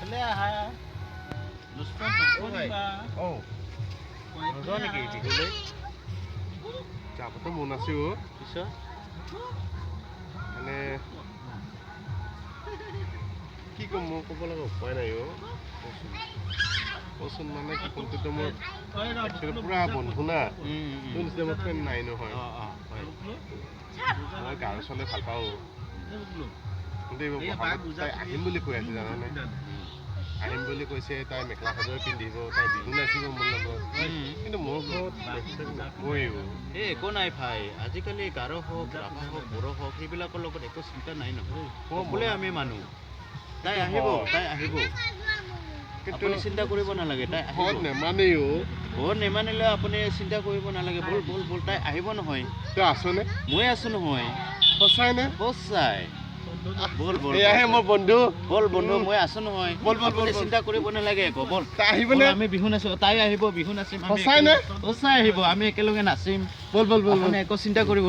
এইফালে আহা দুষ্ট নকৰিবা নোযোৱা নেকি বিহুলৈ যাবতো মন আছে অ' পিছত মানে কি ক'ম মই ক'ব লগা উপায় নাই অ' কচোন মানে কি ক'ম তোতো মোৰ একচুৱেলি পুৰা বন্ধু না তোৰ নিচিনা মোৰ ফ্ৰেণ্ড নাই নহয় মই গাঁৱৰ চলে ভাল পাওঁ কিন্তু এইবোৰ বহাগত তাই আহিম বুলি কৈ আছে জানানে আহিম বুলি কৈছে তাই মেখেলা চাদৰ পিন্ধিব তাই বিহু নাচিব মোৰ লগত কিন্তু মোৰ ঘৰত নকৈও এই একো নাই ভাই আজিকালি গাৰো হওক ৰাভা হওক বড়ো হওক সেইবিলাকৰ লগত একো চিন্তা নাই নহয় সকলোৱে আমি মানুহ তাই আহিব আপুনি চিন্তা কৰিব নালাগে তাই ঘৰত নেমানেও ঘৰত নেমানিলে আপুনি চিন্তা কৰিব নালাগে বল তাই আহিব নহয় তই আছনে মই আছো নহয় সঁচাই নে সঁচাই বল এয়াহে মোৰ বন্ধু বন্ধু মই আছো নহয় আপুনি চিন্তা কৰিব নালাগে একো বল তাই আহিবনে আমি বিহু নাচো তাই আহিব বিহু নাচিম সঁচাই নে সঁচাই আহিব আমি একেলগে নাচিম আপুনি একো চিন্তা কৰিব